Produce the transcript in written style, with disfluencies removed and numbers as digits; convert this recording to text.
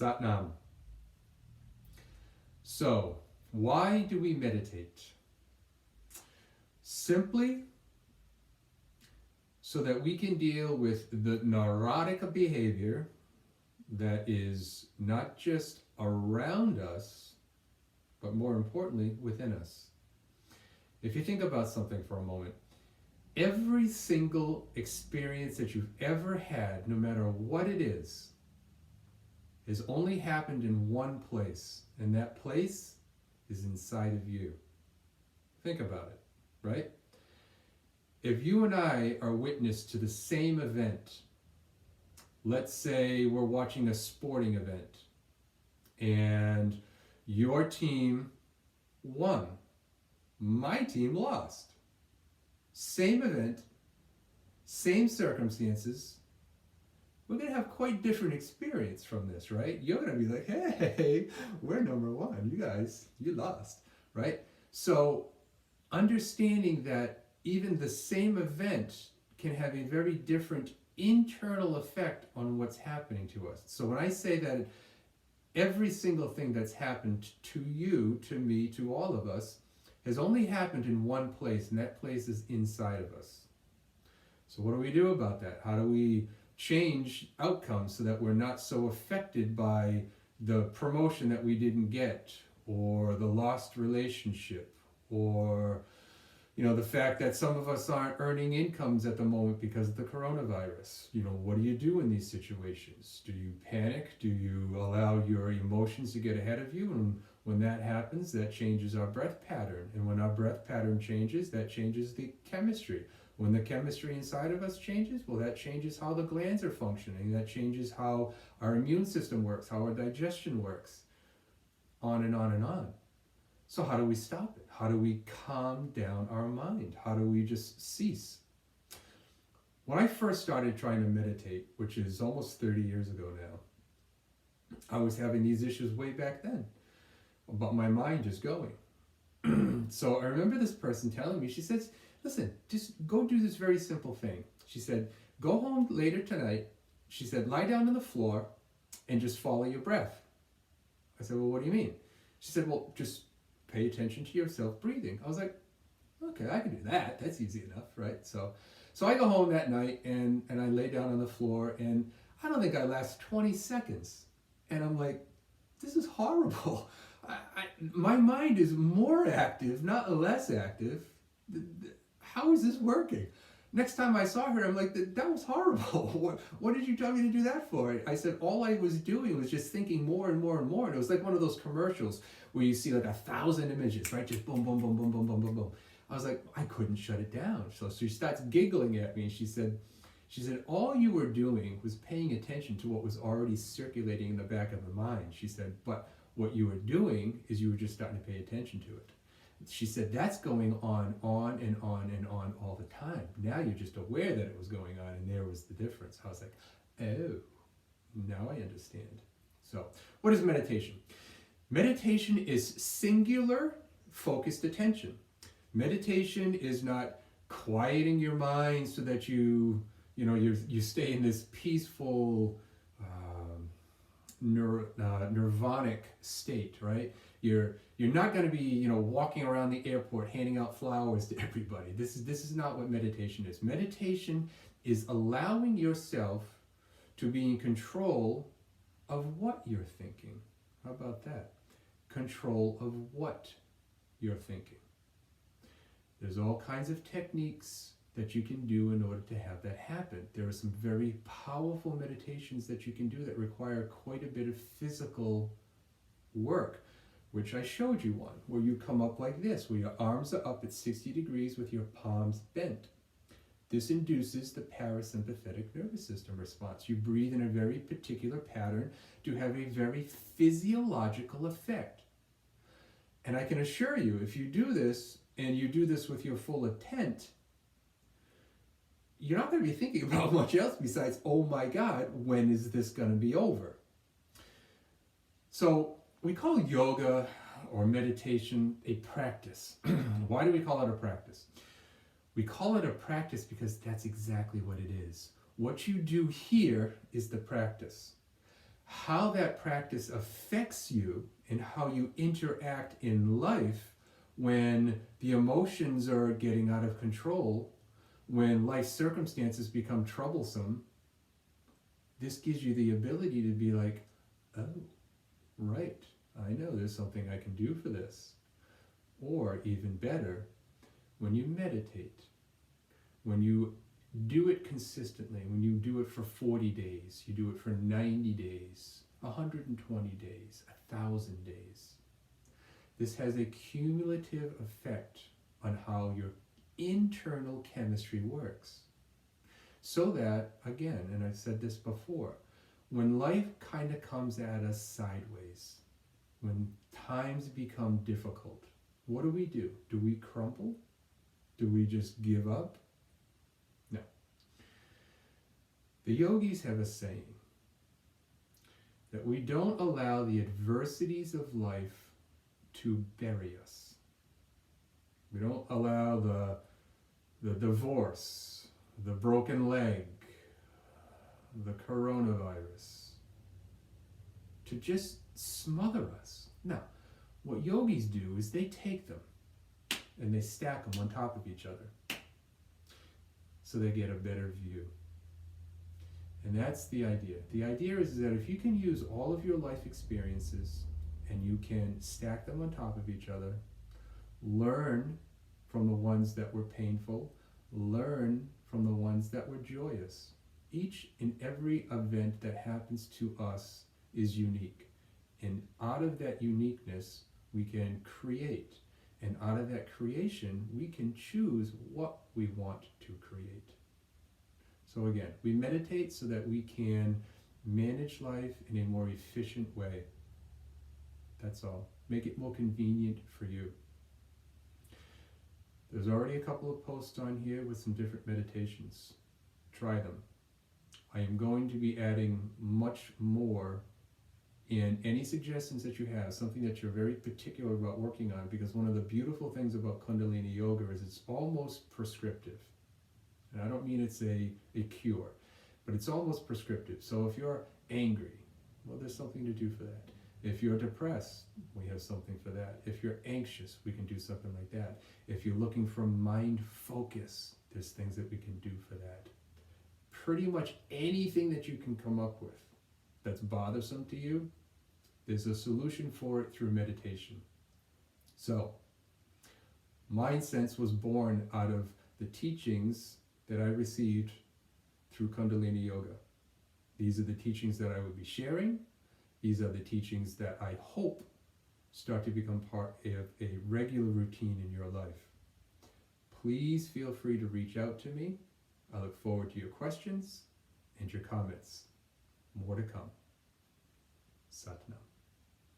Satnam. So, why do we meditate? Simply so that we can deal with the neurotic behavior that is not just around us, but more importantly, within us. If you think about something for a moment, every single experience that you've ever had, no matter what it is, has only happened in one place, and that place is inside of you. Think about it, right? If you and I are witness to the same event, let's say we're watching a sporting event, and your team won, my team lost. Same event, same circumstances, we're going to have quite different experience from this, right? You're going to be like, hey, we're number one. You guys, you lost, right? So understanding that even the same event can have a very different internal effect on what's happening to us. So when I say that every single thing that's happened to you, to me, to all of us, has only happened in one place, and that place is inside of us. So what do we do about that? How do we change outcomes so that we're not so affected by the promotion that we didn't get, or the lost relationship, or the fact that some of us aren't earning incomes at the moment because of the coronavirus? What do you do in these situations? Do you panic? Do you allow your emotions to get ahead of you? And when that happens, that changes our breath pattern. And when our breath pattern changes, that changes the chemistry. When the chemistry inside of us changes, well, that changes how the glands are functioning. That changes how our immune system works, how our digestion works, on and on and on. So how do we stop it? How do we calm down our mind? How do we just cease? When I first started trying to meditate, which is almost 30 years ago now, I was having these issues way back then about my mind just going. So I remember this person telling me, she says, listen, just go do this very simple thing. She said, go home later tonight. She said, lie down on the floor and just follow your breath. I said, well, what do you mean? She said, well, just pay attention to yourself breathing. I was like, okay, I can do that. That's easy enough, right? So I go home that night and I lay down on the floor, and I don't think I last 20 seconds. And I'm like, this is horrible. My mind is more active, not less active. How is this working? Next time I saw her, I'm like, that was horrible. What did you tell me to do that for? I said, all I was doing was just thinking more and more and more. And it was like one of those commercials where you see like 1,000 images, right? Just boom, boom, boom, boom, boom, boom, boom, boom. I was like, I couldn't shut it down. So she starts giggling at me, and she said, all you were doing was paying attention to what was already circulating in the back of the mind. She said, but what you were doing is you were just starting to pay attention to it. She said, that's going on and on and on all the time. Now you're just aware that it was going on, and there was the difference. I was like, oh, now I understand. So what is meditation? Meditation is singular, focused attention. Meditation is not quieting your mind so that you stay in this peaceful, nirvanic state, right? You're not going to be, walking around the airport handing out flowers to everybody. This is not what meditation is. Meditation is allowing yourself to be in control of what you're thinking. How about that? Control of what you're thinking. There's all kinds of techniques that you can do in order to have that happen. There are some very powerful meditations that you can do that require quite a bit of physical work, which I showed you one, where you come up like this, where your arms are up at 60 degrees with your palms bent. This induces the parasympathetic nervous system response. You breathe in a very particular pattern to have a very physiological effect. And I can assure you, if you do this, and you do this with your full intent, you're not going to be thinking about much else besides, oh my God, when is this going to be over? So we call yoga or meditation a practice. Why do we call it a practice? We call it a practice because that's exactly what it is. What you do here is the practice. how that practice affects you and how you interact in life when the emotions are getting out of control, when life circumstances become troublesome. This gives you the ability to be like, oh, right, I know there's something I can do for this. Or even better, when you meditate, when you do it consistently, when you do it for 40 days, you do it for 90 days, 120 days, 1,000 days. This has a cumulative effect on how your internal chemistry works. So that, again, and I've said this before, when life kind of comes at us sideways, when times become difficult, what do? Do we crumple? Do we just give up? No. The yogis have a saying that we don't allow the adversities of life to bury us. We don't allow the divorce, the broken leg, the coronavirus to just smother us. No. What yogis do is they take them and they stack them on top of each other so they get a better view. And that's the idea. The idea is that if you can use all of your life experiences and you can stack them on top of each other, learn from the ones that were painful, learn from the ones that were joyous. Each and every event that happens to us is unique. And out of that uniqueness, we can create. And out of that creation, we can choose what we want to create. So again, we meditate so that we can manage life in a more efficient way. That's all. Make it more convenient for you. There's already a couple of posts on here with some different meditations. Try them. I am going to be adding much more. And any suggestions that you have, something that you're very particular about working on, because one of the beautiful things about Kundalini Yoga is it's almost prescriptive. And I don't mean it's a cure, but it's almost prescriptive. So if you're angry, well, there's something to do for that. If you're depressed, we have something for that. If you're anxious, we can do something like that. If you're looking for mind focus, there's things that we can do for that. Pretty much anything that you can come up with that's bothersome to you, there's a solution for it through meditation. So, Mind Sense was born out of the teachings that I received through Kundalini Yoga. These are the teachings that I will be sharing. These are the teachings that I hope start to become part of a regular routine in your life. Please feel free to reach out to me. I look forward to your questions and your comments. More to come. Satnam.